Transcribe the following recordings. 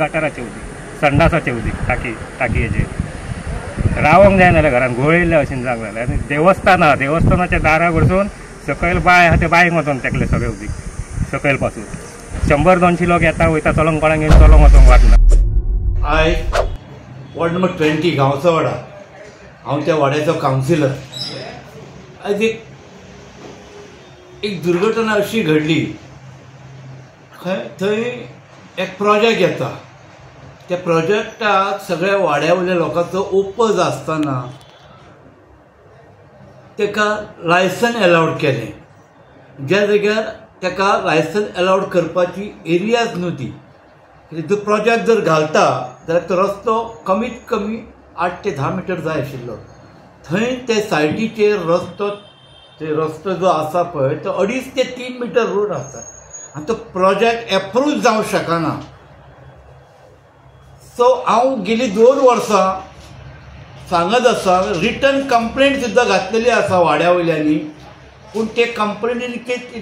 गटाराचे उदीक, संडासाचे उदीक, टाकयेचे रावंक जायना घरान घोळिल्ले अशें जावंक लागलें. आनी देवस्थानाच्या दाराक वचून सकयल बांय आहा त्या बांयक वचून तेकलें सगळें उदीक सकयल पासून 100-200 लोक येता वयता चलोंक कोणाक घेवन चलोंक वचोंक वाटना. आयज वॉर्ड नंबर 20 गांवचो वाडा, हांव त्या वाड्याचो कावन्सिलर. आयज एक दुर्घटना अशी घडली, थंय एक प्रोजेक्ट येता. त्या प्रोजेक्टाक सगळ्या वाड्यावयल्या लोकांचो ओपज आसतना तेका लायसन अलाउड केलें. ज्या जाग्यार तेका लायसन अलाउड करपाची एरियाच न्हती. तो प्रोजेक्ट जर घालता जाल्यार तो रस्तो कमीत कमी 8 ते 10 मिटर जाय आशिल्लो. थंय ते सायडीचेर रस्तो जो आसा पळय तो 2.5 ते 3 मिटर रोड आसा आनी तो प्रोजेक्ट एप्रूव जावंक शकना. सो हांव गेली 2 वर्सां सांगत आसा, रिटर्न कंप्लेंट सुद्दां घातलेली आसा वाड्या वयल्यांनी, पूण ते कंप्लेनींनी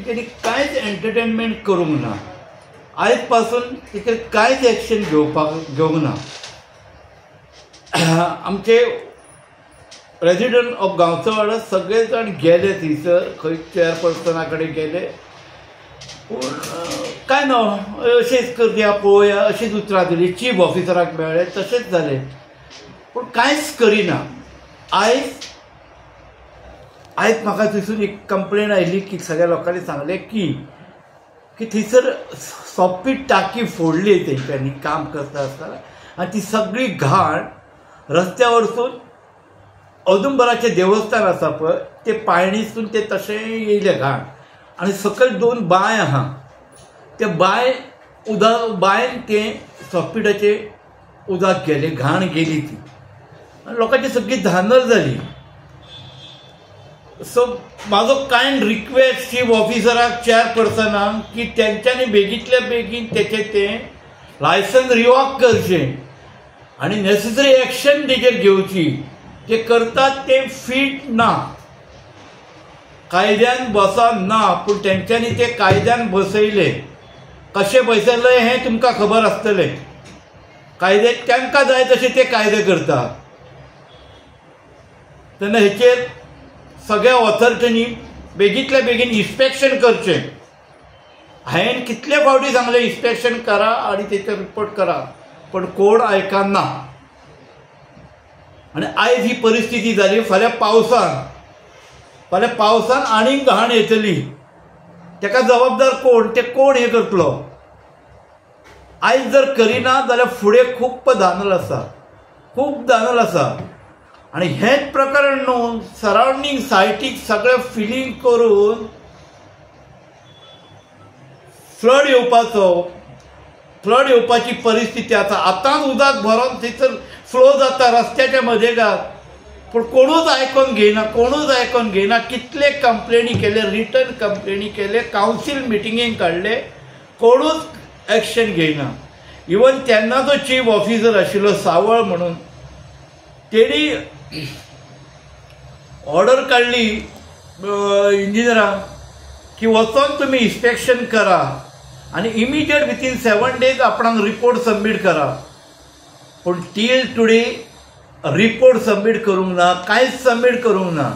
तेणी कांयच एंटरटेनमेंट करूंक ना. आयज पासून तेचेर कांयच एक्शन घेवंक ना. आमचे रेजिडेंट ऑफ गांवचो वाडा सगळे जाण गेले थंयसर, खंय चेअरपर्सना कडेन गेले, पूण काय ना अशेंच करया पळोवया अशीच उतरां दिली. चीफ ऑफिसराक मेळ्ळे तशेंच जालें, पूण कांयच करिना. आयज म्हाका थंयसून एक कंप्लेन आयली की सगळ्या लोकांनी सांगलें की थंयसर सोंपी टाकी फोडली तेंच्यांनी काम करता आसतना, आनी ती सगळी घाण रस्त्या वरसून औदुंबराचें देवस्थान आसा पळय ते पायणीसून ते तशें येयलें घाण. आनी सकयल 2 बांय आहा, ते बांयन तें सोंपीटाचें उदक गेलें, घाण गेली ती, आनी लोकांची सगळी धांदल जाली. सो म्हाजो कायंड रिक्वेस्ट चीफ ऑफिसराक, चेअरपर्सनाक की तेंच्यांनी बेगींतल्या बेगीन तेचें तें लायसन रिवॉक करचें आनी नेसेसरी एक्शन तेचेर घेवची. जे करतात ते फीट ना, कायद्यान बसन ना, पूण तेंच्यांनी ते कायद्यान बसयले. कशें बसयले हें तुमकां खबर आसतलें. कायदे तांकां जाय तशें ते कायदे करता. तेन्ना हेचेर सगळ्या ऑथॉरिटींनी बेगींतल्या बेगीन इन्स्पेक्शन करचें. हांवें कितले फावटी सांगलें इन्स्पेक्शन करा आनी तेचेर रिपोर्ट करा, पण कोण आयकना. आनी आयज ही परिस्थिती जाली. फाल्यां पावसान आनीक घाण येतली. तेका जबाबदार कोण, ते कोण हें करतलो. आयज जर करिना जाल्यार फुडें खूब धांदल आसा. आनी हेंच प्रकरण न्हू, सरावंडींग सायटीक सगळें फिलींग करून फ्लड येवपाची परिस्थिती आसा. आतांच उदक भरोन थंयसर फ्लो जाता रस्त्याच्या मदेगार, पूण कोणूच आयकून घेयना. कितले कंप्लेनी केले, रिटर्न कंप्लेनी केले, कावन्सील मिटिंगेक काडले, कोणूच एक्शन घेयना. इवन तेन्नाचो चीफ ऑफिसर आशिल्लो सावळ म्हणून, तेणी ऑर्डर काडली इंजिनियरांक की वचोन तुमी इन्स्पेक्शन करा आनी इमिजिएट विथीन 7 days आपणाक रिपोर्ट सबमीट करा. पूण टील टुडे रिपोर्ट सबमीट करूंक ना, कांयच सबमीट करूंक ना.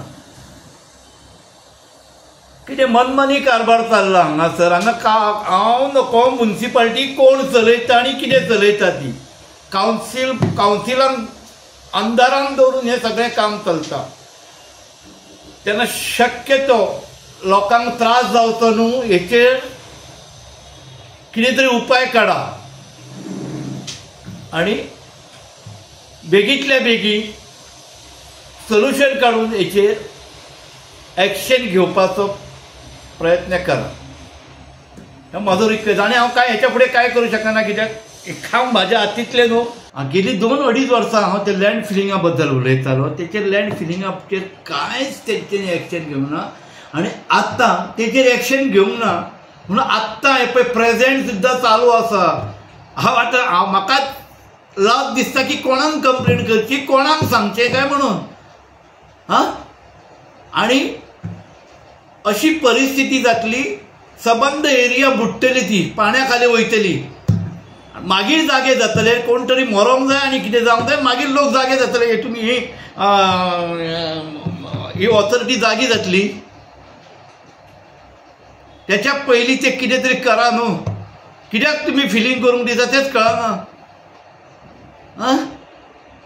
कितें मनमानी कारभार चालला हांगासर. हांव नको म्युनिसिपालिटी कोण चलयता आनी कितें चलयता ती. कावन्सिलान अंधारान दवरून हें सगळें काम चलता. तेन्ना शक्यतो लोकांक त्रास जावचो न्हू, हेचेर कितें तरी उपाय काडा आनी बेगींतल्या बेगीन सोल्युशन काडून हेचेर एक्शन घेवपाचो प्रयत्न करा. म्हाजो रिक्वेस्ट. आनी हांव काय हेच्या फुडें कांय करूं शकना, कित्याक हांव म्हाज्या हातींतलें न्हू. गेली 2-2.5 वर्सां हांव ते लँड फिलिंगा बद्दल उलयतालो. तेचेर लँड फिलिंगाचेर कांयच तेंच्यांनी एक्शन घेवंक ना आनी आतां तेचेर एक्शन घेवंक ना म्हणून आत्तां हे पळय प्रेजेंट सुद्दां चालू आसा. म्हाका लाज दिसता की कोणाक कंप्लेंट करची, कोणाक सांगचें काय म्हणून. आनी अशी परिस्थिती जातली, सबंद एरिया बुडटली, ती पाण्या खाली वयतली. मागीर जागे जातले, कोण तरी मरोंक जाय आनी कितें जावंक जाय, मागीर लोक जागे जातले, हे तुमी ही ऑथॉरिटी जागी जातली. त्याच्या पयलीं ते कितें तरी करा न्हू. कित्याक तुमी फिलींग करूंक दिता तेच कळना.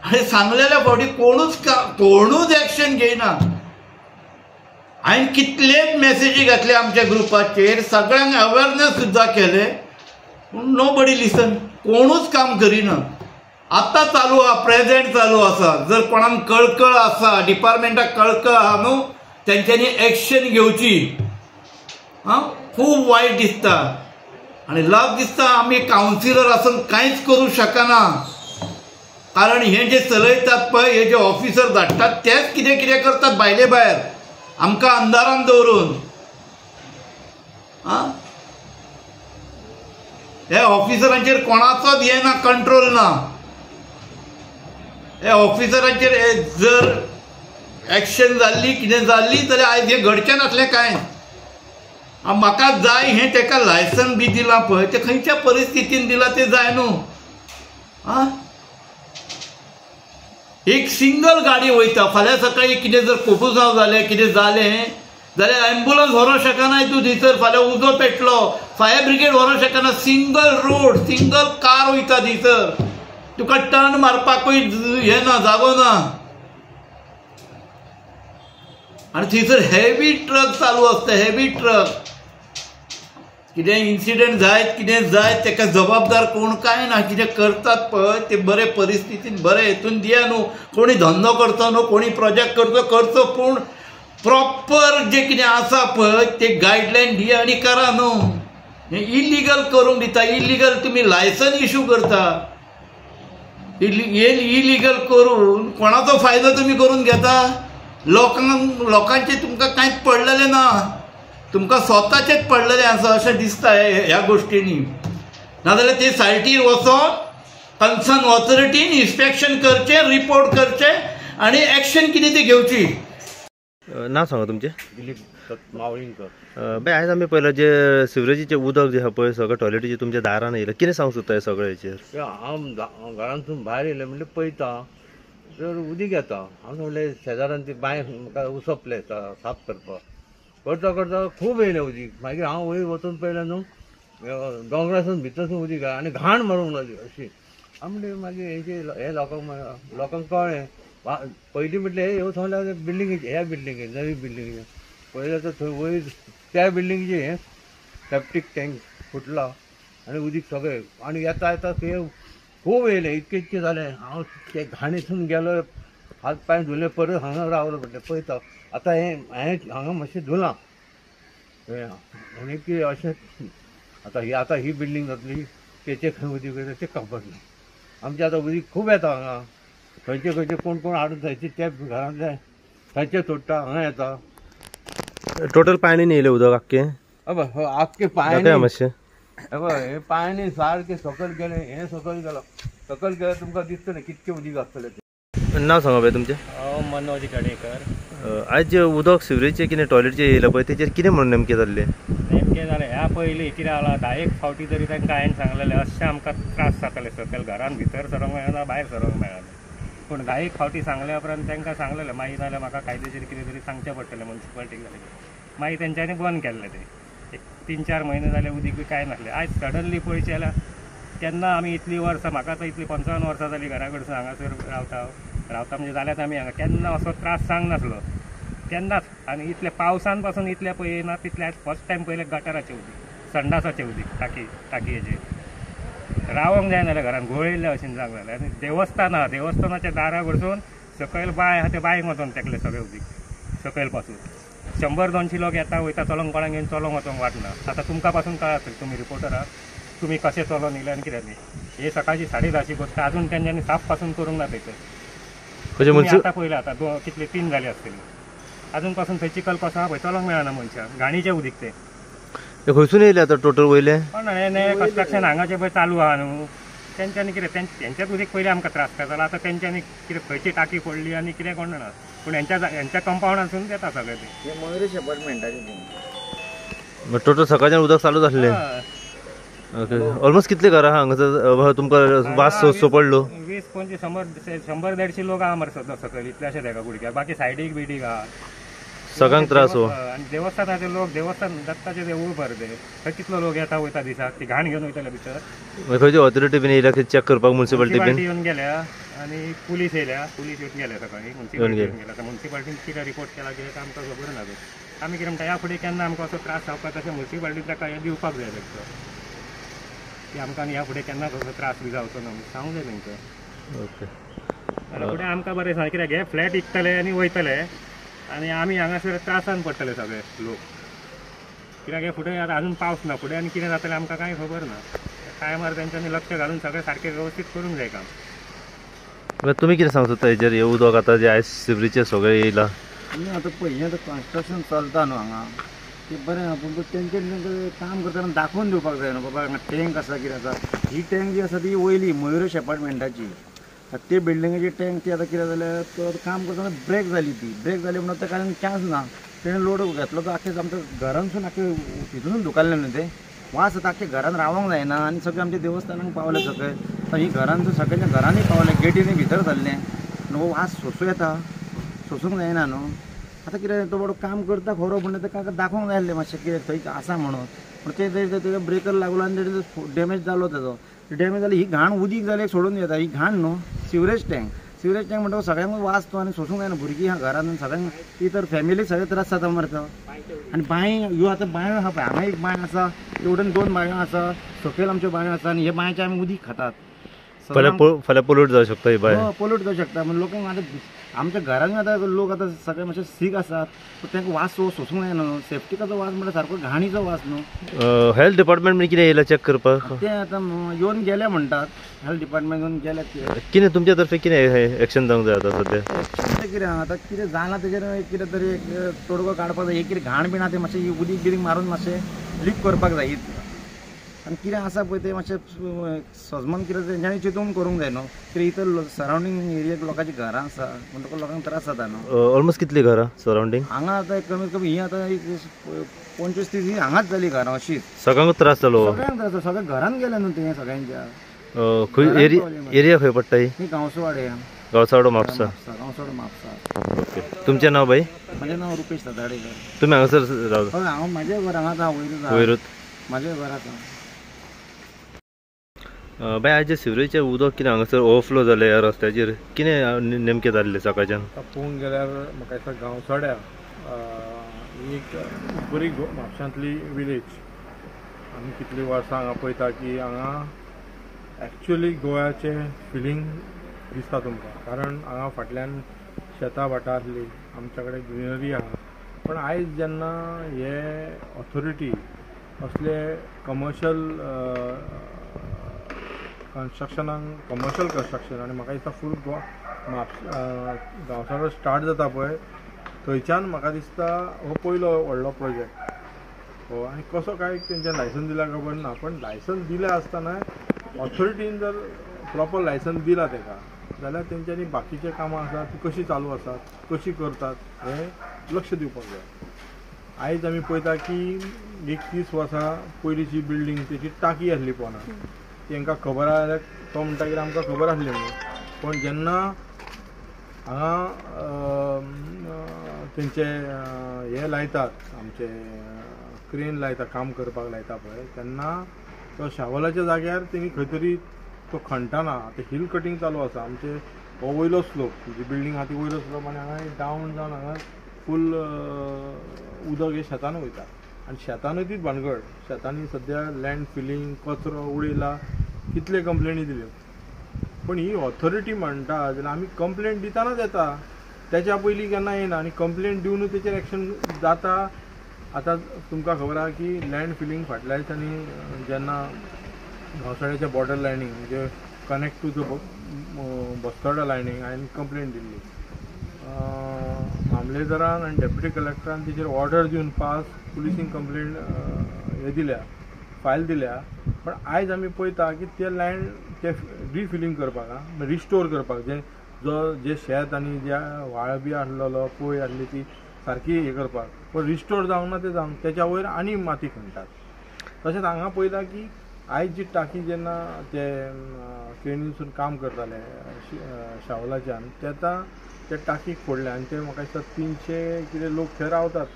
आनी सांगलेल्या फावटी कोणूच एक्शन घेयना. हांवें कितलेच मेसेजी घातले आमच्या ग्रुपाचेर, सगळ्यांक अवेअरनेस सुद्दां केले, पूण नो बडी लिसन. कोणूच काम करिना. आतां चालू आहा, प्रेझेंट चालू आसा. जर कोणाक कळकळ आसा, डिपार्टमेंटाक कळकळ आहा न्हू, तेंच्यांनी एक्शन घेवची. खूब वायट दिसता. आनी लाग दिसता आमी कावन्सिलर आसून कांयच करूं शकना. कारण हे जे चलयतात पळय, हे जे ऑफिसर धाडटात तेच कितें कितें करतात भायले भायर, आमकां अंधारान दवरून. हे ऑफिसरांचेर कोणाचोच हे ना, कंट्रोल ना. हे ऑफिसरांचेर जर एक्शन जाल्ली, कितें जाल्ली जाल्यार आयज हें घडचें नासलें कांय. म्हाका जाय हें तेका लायसन बी दिलां पळय, तें खंयच्या परिस्थितीन दिलां तें जाय न्हू. एक सिंगल गाडी वयता, फाल्यां सकाळी कितें जर कोफुजांव जालें, कितें जालें जाल्यार एम्बुलन्स व्हरोंक शकना तूं थंयसर. फाल्यां उजो पेटलो, फायर ब्रिगेड व्हरोंक शकना. सिंगल रोड, सिंगल कार वयता थंयसर. तुका टर्न मारपाकूय हें ना, जागो ना. आनी थंयसर हेवी ट्रक चालू आसता, हेवी ट्रक. कितें इन्सिडेंट जायत, कितें जायत, तेका जबाबदार कोण कांय ना. कितें करतात पळय ते बरे परिस्थितीन बरे हेतून दिया न्हू. कोणी धंदो करचो न्हू, कोणी प्रोजेक्ट करचो, पूण प्रॉपर जे कितें आसा पळय ते गायडलायन दिया आनी करा न्हू. हें इलिगल करूंक दिता. इलिगल तुमी लायसन इश्यू करता. इलिगल करून कोणाचो फायदो तुमी करून घेता. लोकांचे तुमकां कांयच पडलेलें ना. तुमकां स्वताचेच पडलेलें आसा अशें दिसता ह्या गोश्टींनी. नाजाल्यार ते सायटीर वचोन कन्सर्न ऑथॉरिटीन इन्स्पेक्शन करचें, रिपोर्ट करचें आनी एक्शन कितें ती घेवची. नाव सांगा तुमचें. दिलीप मावळींकर. बाय, आयज आमी पळयलां जे सिवरेजीचें उदक जे आहा पळय सगळें टॉयलेटीचें तुमच्या दारान येयलां. कितें सांगूंक सोदता हे सगळें हेचेर? हांव घरांतून भायर येयलें म्हणजे पळयता तर उदीक येता. हांव म्हणलें शेजाऱ्यान ती बांय म्हाका उसपले साफ करपाक. करता खूब येयलें उदीक. मागीर हांव वयर वचून पळयलें न्हू, दोंगरासून भितरसून उदीक आनी घाण मारूंक लागली अशी. हांव म्हणलें मागीर हे लोकांक कळ्ळें. पयलीं म्हटलें हे सांगल्यार बिल्डिंगेचे, ह्या बिल्डिंगेचे, नवी बिल्डिंगेचे पळयलें तर थंय वयर त्या बिल्डिंगेचे हें सेप्टीक टँक फुटला आनी उदीक सगळें. आनी येता ते खूब येयलें, इतकें जालें. हांव ते घाणीसून गेलो, हात पांय धुले, परत हांगा रावलो. म्हटलें पळयता आतां हें हांगा मातशें धुलां आनी की अशें आतां ही बिल्डींग जातली, तेचे खंय उदीक येता तें खबर ना. आमचें आतां उदीक खूब येता हांगा. खंयचे कोण हाडून थंयचे ते घरांतले थंयचे सोडटा, हांगा येता. टोटल पांयांनी येयलें उदक आख्खें? हय आख्खें पांयांनी. मातशें हे पांयांनी सारकें सकयल गेलें. हें सकयल गेल्यार तुमकां दिसतलें कितकें उदीक आसतलें तें. नाव सांगा बाय तुमचें. मनोज कडेकर. आयज जे उदक सिवरेजचें कितें टॉयलेटचें येयलां पळय तेचेर कितें म्हणून नेमकें जाल्लें? नेमकें जालें ह्या पयलीं कितें जालां, 10 फावटी तरी तांकां हांवें सांगलेलें अशें आमकां त्रास जाताले सकयल. घरान भितर सरोंक मेळना, भायर सरोंक मेळना. पूण 10 फावटी सांगल्या उपरांत तांकां सांगलेलें मागीर जाल्यार म्हाका कायदेशीर कितें तरी सांगचें पडटलें म्युन्सिपाल्टीक जालें. मागीर तेंच्यांनी बंद केल्लें तें. एक 3-4 म्हयने जाले उदीक बी कांय नासलें. आयज सडनली पळयचें जाल्यार केन्ना आमी इतलीं वर्सां, म्हाका आतां इतलीं 55 वर्सां जालीं घरा कडसून हांगासर रावता म्हणजे जाल्यात आमी हांगा केन्ना असो त्रास सांग नासलो केन्नाच. आनी इतले पावसान पासून इतले पळयना तितले आयज फर्स्ट टायम पयलें गटाराचें उदीक, संडासाचें उदीक टाकयेचेर रावोंक जाय नाल्यार घरान घोळयल्ले अशें जावंक जालें. आनी देवस्थानाच्या दारा कडसून सकयल बांय आहा ते बांयक वचोन तेकलें सगळें उदीक सकयल पासून. 100-200 लोक येता वयता, चलोंक कोणाक घेवन चलोंक वचोंक वाटना. आतां तुमकां पासून कळत तुमी रिपोर्टर आहात, तुमी कशें चलोन येयले आनी कितें न्ही. हे सकाळची 10:30ची गोश्ट अजून तेंच्यांनी साफ पासून करूंक ना थंयसर. आतां पयलें आतां कितले 3 जाली आसतली, अजून पासून थंय चिकल कसो आहा पळय चलोंक मेळना मनशाक. घाणीचें उदीक तें खंयसून येयलें आतां टोटल वयलें? पण हे कन्स्ट्रक्शन हांगाचें पळय चालू आहा न्हू, तेंच्यांनी कितें तेंच्याच उदीक पयलीं आमकां त्रास जातालो. आतां तेंच्यांनी कितें खंयची टाकी फोडली आनी कितें कोण ना, पूण हेंच्या कंपाउंडासून येता सगळें तें. टोटल सकाळच्यान उदक चालू जाल्लें. ओके ऑलमोस्ट कितले घरां हांगासर तुमकां वास सोपडलो 20-25 100-150 लोक आहा मरे सद्या सकयल इतले अशे तेका कुडक्यार बाकी सायडीक बिडीक आहा सगळ्यांक त्रास हो आणि देवस्थानाचे लोक देवस्थान दत्ताचे देवूळ भरते थंय कितलो लोक येता वयता दिसाक ती घाण घेवन वयतले भितर खंयची ऑथॉरिटी बीन येयल्या चेक करपाक म्युन्सिपालिटी बीन येवन गेल्या आणि पुलीस येयल्या पुलीस येवन गेले सकाळी म्युन्सिपालिटी येवन गेल्या म्युन्सिपालिटीन कितें रिपोर्ट केला कितें आमकां खबर ना आमी कितें म्हणटा ह्या फुडें केन्ना आमकां असो त्रास जावपाक तशें म्युन्सिपालिटी ताका हें दिवपाक जाय तेंचो की आमकां ह्या फुडें केन्ना असो त्रास बी जावचो ना सांगूंक जाय तेंचो ओके जाल्यार फुडें आमकां बरें सांग कित्याक हे फ्लॅट विकतले आनी वयतले आनी आमी हांगासर त्रासान पडटले सगळे लोक कित्याक हे फुडें आतां आजून पावस ना फुडें आनी कितें जातलें आमकां कांय खबर ना टायमार तेंच्यांनी लक्ष घालून सगळें सारकें वेवस्थीत करूंक जाय काम तुमी कितें सांगता हेजेर हे उदक आतां जे आयज सिवरीचेर सगळें येयलां आनी आतां पळय हें आतां कन्स्ट्रक्शन चलता न्हू हांगा तें बरें आहा पूण तेंचें काम करतना दाखोवन दिवपाक जाय न्हू बाबा हांगा टँक आसा कितें आसा ही टँक जी आसा ती वयली मयुरेश अपार्टमेंटाची ते बिल्डिंगेची टँक ती आतां कितें जालें तो काम करतना ब्रेक जाली म्हणून ताका चान्स ना तेणें लोड घेतलो तो आख्खे आमच्या घरानसून आख्खे हितूनच धुकल्लें न्हू तें वास आतां आख्खे घरान रावंक जायना आनी सगळें आमच्या देवस्थानाक पावले सकयल आतां ही घरान सगळ्यांच्या घरांनी पावलें गेटीनी भितर सरलें न्हू वास सोंसूं येता सोंसूंक जायना न्हू आतां कितें तो बाबडो काम करता खरो पूण ताका दाखोवंक जाय आसलें मातशें कितें थंय आसा म्हणून पूण तेजो ब्रेकर लागलो आनी तेजो डॅमेज जालो तेजो डॅमेज जाली ही घाण उदीक जाल्यार सोडून येता ही घाण न्हू सिवरेज टँक म्हणटा सगळ्यांक वास तो आनी सोंसूंक जायना भुरगीं ह्या घरान सगळ्यांक ती तर फॅमिलीक सगळे त्रास जाता मरे तो आनी बांय ह्यो आतां बांयो आहा पळय हांगा एक बांय आसा एवढेन 2 बांयो आसा सकयल आमच्यो बांयो आसा आनी हे बांयचे आमी उदीक खातात फाल्यां पोल्यूट जावं शकता ही बाय पोल्यूट जावं शकता पूण लोकांक आतां आमच्या घरांनी आतां लोक आतां सगळे मातशे सीक आसात पूण तांकां वास सोंसूंक जायना न्हू सेफ्टीकाचो वास म्हणल्यार सारको घाणीचो वास न्हू हेल्थ डिपार्टमेंट कितें येयला चॅक करपाक ते आतां येवन गेले म्हणटात हेल्थ डिपार्टमेंट येवन गेले कितें तुमच्या तर्फे कितें एक्शन जावंक जाय आतां सद्या कितें आतां कितें जालां तेजेर कितें तरी एक तोडगो काडपाक जाय कितें घाण बीण आहा तें मातशें उदीक बिदीक मारून मातशें लीक करपाक जाय आनी कितें आसा पळय तें मातशें सजमन कितें तेंच्यांनी चिंतून करूंक जाय न्हू कित्याक इतर सरावंडींग एरियेक लोकांची घरां आसा पूण तुका लोकांक त्रास जाता न्हू ऑलमोस्ट कितली घरां सरावंडींग हांगा आतां कमीत कमी ही आतां एक 25-30 हांगाच जाली घरां अशीच सगळ्यांक त्रास जालो सगळ्यांक त्रास सगळ्या घरान गेले न्हू तें सगळ्यांच्या खंय एरिया खंय पडटा ही गांवसवाडे गांवसावडो म्हापसा गांवसवाडो म्हापसा ओके तुमचें नांव बाई म्हजें नांव रुपेश साताडेकर तुमी हांगासर रावता हय हांव म्हाजें घर हांगाच आहा वयरूच म्हाजें घर आसा बाय आज जे सिवरेजचें उदक कितें हांगासर ओवरफ्लो जालें ह्या रस्त्याचेर कितें नेमकें जाल्लें सकाळच्यान पळोवंक गेल्यार म्हाका दिसता गांवसाड्या ही एक बरी म्हापशांतली विलेज आमी कितलीं वर्सां हांगा पळयता की हांगा एक्चुअली गोंयाचें फिलींग दिसता तुमकां कारण हांगा फाटल्यान शेतां भाटां आसलीं आमच्या कडेन ग्रिनरी आहा पण आयज जेन्ना हे ऑथॉरिटी असले कमर्शियल कन्स्ट्रक्शन आनी म्हाका दिसता फूल गांवसाडो स्टार्ट जाता पळय थंयच्यान म्हाका दिसता हो पयलो व्हडलो प्रोजेक्ट हो आनी कसो काय तेंच्यान लायसन्स दिला खबर ना पण लायसन्स दिल्या आसतना ऑथॉरिटीन जर प्रॉपर लायसन्स दिला तेका जाल्यार तेंच्यांनी बाकीचे कामां आसात ती कशी चालू आसात कशी करतात हें लक्ष दिवपाक जाय आयज आमी पळयता की 30 वर्सां पयलींची बिल्डींग तेची टाकी आसली पोना तांकां खबर आहा जाल्यार तो म्हणटा की आमकां खबर आसली न्हू पण जेन्ना हांगा तेंचे हे लायतात आमचे क्रेन लायता काम करपाक लायता पळय तेन्ना तो शावलाच्या जाग्यार तेणी खंय तरी तो खणटाना आतां हिल कटींग चालू आसा आमचे हो वयलो स्लोप जी बिल्डींग आहा ती वयलो स्लोप आनी हांगा डावन जावन हांगा फूल उदक हे शेतान वयता आनी शेतानूय तीच भानगड शेतांनी सद्या लँड फिलींग कचरो उडयला कितले कंप्लेनी दिल्यो पण ही ऑथॉरिटी म्हणटा जाल्यार आमी कंप्लेंट दितानाच येता त्याच्या पयलीं केन्ना येना आनी कंप्लेंट दिवनूच तेचेर एक्शन जाता आतां तुमकां खबर आहा की लँड फिलींग फाटल्या दिसांनी जेन्ना गांवसाड्याच्या बॉर्डर लायनींग म्हणजे connect to the Bastora lining हांवें कंप्लेंट दिल्ली मामलेदारान आनी डेप्युटी कलेक्टरान तेचेर ऑर्डर दिवन पास पुलिसींक कंप्लेंट हे दिल्या फायल दिल्या पण आयज आमी पळयता की ते लँड ते रिफिलींग करपाक रिस्टोर करपाक जे शेत आनी जे व्हाळ बी आसलेलो पळय आसली ती सारकी हे करपाक पण रिस्टोर जावंक ना ते जावंक त्याच्या वयर आनी माती खणटात तशेंच हांगा पळयता की आयज जी टाकी जेन्ना ते क्रेनीसून काम करताले शावलाच्यान ते आतां ते टाकीक फोडले आनी ते म्हाका दिसता 300 कितें लोक थंय रावतात,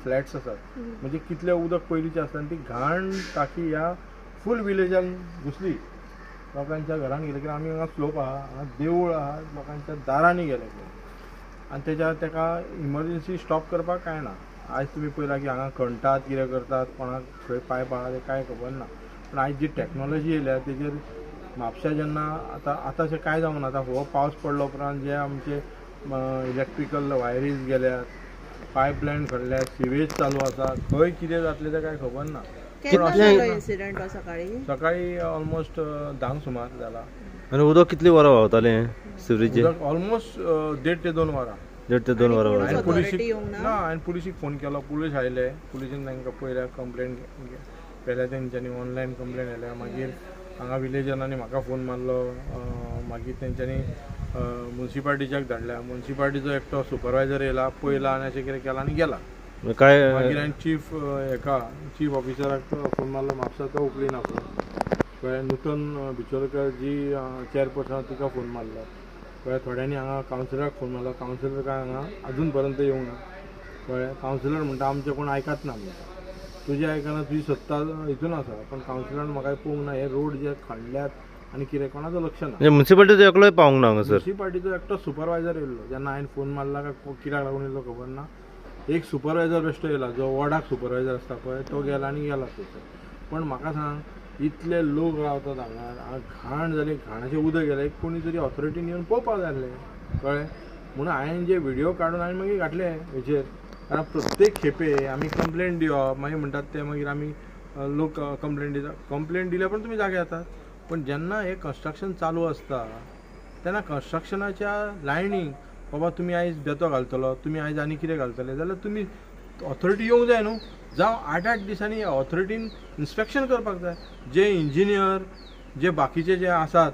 फ्लॅट्स आसात. म्हणजे कितले उदक पयलींचे आसता आनी ती घाण टाकी ह्या फूल विलेजान घुसली. लोकांच्या घरान गेले की आमी हांगा स्लोप आहा, हांगा देवूळ आहा, लोकांच्या दारांनी गेले आनी तेका इमर्जन्सी स्टॉप करपाक कांय ना. आयज तुमी पळयला की हांगा खणटात, कितें करतात, कोणाक खंय पायप आहा तें कांय खबर ना. पूण आयज जी टॅक्नॉलॉजी येयल्या तेजेर म्हापशा जेन्ना आतां अशें कांय जावंक ना. आतां हो पावस पडलो उपरांत जे आमचे इलेक्ट्रिकल वायरीज गेल्यात, पायपलायन खणल्यात, सिवेज चालू आसा, खंय कितें जातलें तें कांय खबर ना. इन्सिडेंट सकाळी ऑलमोस्ट 10 सुमार जाला. आनी उदक कितली वरां व्हांवतालें सिवरेजीचें? ऑलमोस्ट 1.5 ते 2 वरां. 1.5 ते 2 वरां. हांवें पुलिसीक फोन केलो, पुलीस आयले, पुलिसीन तांकां पयल्या कंप्लेंट केल्या, तेंच्यांनी ऑनलायन कंप्लेंट केल्या. मागीर हांगा विलेजनांनी म्हाका फोन मारलो, मागीर तेंच्यांनी म्युन्सिपाल्टीच्याक धाडल्या. म्युन्सिपाल्टीचो एकटो सुपरवायझर येयला, पळयला आनी अशें कितें केलां आनी गेला. काय मागीर हांवें चीफ ऑफिसराक फोन मारलो, म्हापसा तो उखली ना कळ्ळें. नूतन बिचोलकर जी चेअरपर्सन तिका फोन मारलो कळ्ळें. थोड्यांनी हांगा कावन्सिलराक फोन मारलो, कावन्सिलर काय हांगा अजून पर्यंत येवंक ना कळ्ळें. कावन्सिलर म्हणटा आमचे कोण आयकत ना, तुजी आयकना, तुजी सत्ता हितून आसा. पण कावन्सिलरान म्हाका पळोवंक ना हे रोड जे खणल्यात आनी कितें, कोणाचो लक्ष ना. म्युन्सिपाल्टीचो एकलोय पावूंक ना हांगा सर? म्युन्सिपाल्टीचो एकटो सुपरवायझर येयल्लो. जेन्ना हांवें फोन मारला काय कित्याक लागून येयलो खबर ना. एक सुपरवायझर बेश्टो येयला, जो वॉर्डाक सुपरवायझर आसता पळय तो गेला आनी गेला थंयसर. पण म्हाका सांग, इतले लोक रावतात हांगा, घाण जाली, घाणाचें उदक गेलें, कोणी तरी ऑथॉरिटीन येवन पळोवपाक जाय आसलें कळ्ळें. म्हणून हांवें जे व्हिडियो काडून हांवें मागीर घातले हेचेर. कारण प्रत्येक खेपे आमी कंप्लेंट दिवप, मागीर म्हणटात ते मागीर आमी लोक कंप्लेंट दिल्या पण तुमी जागे येतात. पण जेन्ना हे कन्स्ट्रक्शन चालू आसता तेन्ना कन्स्ट्रक्शनाच्या लायनीक बाबा तुमी आयज बेतो घालतलो, तुमी आयज आनी कितें घालतले जाल्यार तुमी ऑथॉरिटी येवंक जाय न्हू. जावं 8-8 दिसांनी ऑथॉरिटीन इन्स्पेक्शन करपाक जाय. जे इंजिनियर, जे बाकीचे जे आसात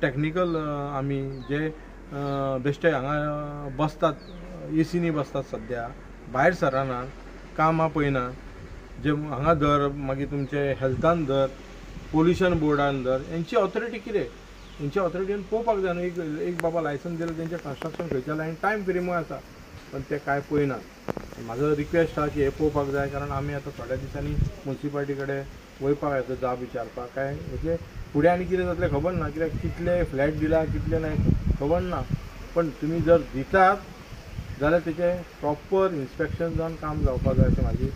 टॅक्निकल, आमी जे बेश्टे हांगा बसतात, एसीनी बसतात, सद्या भायर सरनात, कामां पळयनात, जे हांगा धर, मागीर तुमचे हेल्थान धर, पोल्युशन बोर्डान धर, हेंची ऑथॉरिटी कितें, हेंची ऑथॉरिटीन पळोवपाक जाय न्हू. एक बाबा लायसन्स दिलें तेंचें कन्स्ट्रक्शन खंयच्या लायन टायम पिरियड आसा, पण ते कांय पळयनात. म्हाजो रिक्वेस्ट आहा की हे पळोवपाक जाय. कारण आमी आतां थोड्या दिसांनी म्युन्सिपाल्टी कडेन वयपाक येता जाप विचारपाक. काय म्हणजे फुडें आनी कितें जातलें खबर ना, कित्याक कितले फ्लॅट दिला कितले ना खबर ना. पण तुमी जर दितात जाल्यार तेचें प्रॉपर इन्स्पेक्शन जावन काम जावपाक जाय अशें म्हाजी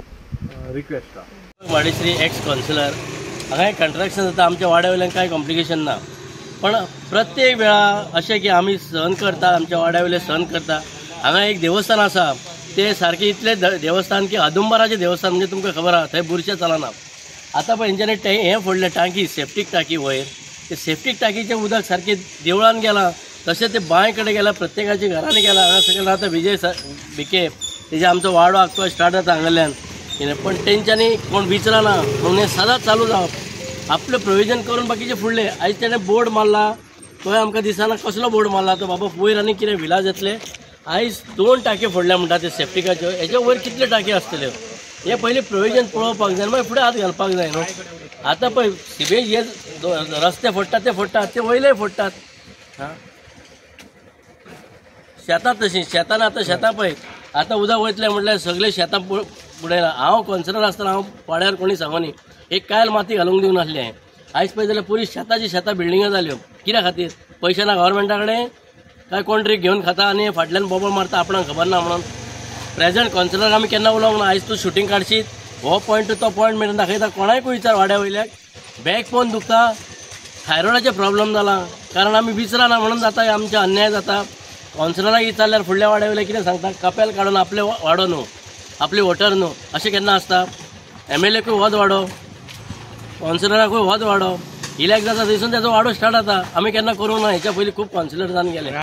रिक्वेस्ट आहा. वाडेश्री एक्स कावन्सिलर, हांगा कंट्रॅक्शन जाता, आमच्या वाड्या वयल्यान कांय कॉम्प्लिकेशन ना. पण प्रत्येक वेळा अशें की आमी सहन करता, आमच्या वाड्या वयले सहन करता. हांगा एक देवस्थान आसा, ते सारकें इतले देवस्थान की अदुंबराचें देवस्थान, म्हणजे तुमकां खबर आहा थंय बुरशें चलना. आतां पळय हेंच्यांनी हें फोडलें टांकी, सेप्टीक टाकी वयर, ते सेप्टीक टाकीचें उदक सारकें देवळान गेलां, तशें ते बांय कडेन गेलां, प्रत्येकाच्या घरांनी गेलां. हांगा सकयल आतां विजय बिके तेजे आमचो वाडो आखतो स्टार्ट जाता हांगाल्यान. पण तेंच्यांनी कोण विचारना म्हणून हें सदांच चालू जावप. आपलें प्रोविजन करून बाकीचे फुडले. आयज तेणें बोर्ड मारला, तो आमकां दिसना कसलो बोर्ड मारला तो. बाबा वयर आनी कितें विलाज येतले. आयज 2 टाके फोडल्या म्हणटा ते सेप्टिकाच्यो, हेच्या वयर कितल्यो टाकी आसतल्यो हे पयलीं प्रोविजन पळोवपाक जाय, मागीर फुडें हात घालपाक जाय न्हू. आतां पळय सिबेज हे रस्ते फोडटात ते वयले फोडटात. शेतां तशीं, शेतान आतां शेतां पळय आतां उदक वयतलें म्हटल्यार सगळे शेतां बुडयला. हांव कॉन्सिलर आसतना हांव वाड्यार कोणी सांगोनी एक कायल माती घालूंक दिवन नासलें हांवें. आयज पळय जाल्यार पुरी शेतां बिल्डिंगा जाल्यो. कित्या खातीर? पयशे ना गव्हर्मेंटा कडेन, काय कोण तरी घेवन खाता आनी फाटल्यान बोबळ मारता आपणाक खबर ना म्हणून. प्रेझेंट कॉन्सिलर आमी केन्ना उलोवंक ना. आयज तूं शूटिंग काडशीत, हो पॉयंट तो पॉयंट मेळून दाखयता, कोणायक विचार वाड्या वयल्याक. बॅक पोवन दुखता, थायरॉयडाचे प्रॉब्लेम जाला, कारण आमी विचारना म्हणून जाता, आमचे अन्याय जाता. कॉन्सिलराक विचारल्यार फुडल्या वाड्या वयले कितें सांगता, कपेल काडून आपले वाडो न्हू, आपली वोटर न्हू, अशें केन्ना आसता. MLAकूय होच वाडो, कॉन्सिलराकूय होच वाडो, इलेक्ट जाता थंयसून तेजो वाडो स्टार्ट जाता. आमी केन्ना करूंक ना. हेच्या पयलीं खूब कॉन्सिलर जावन गेले.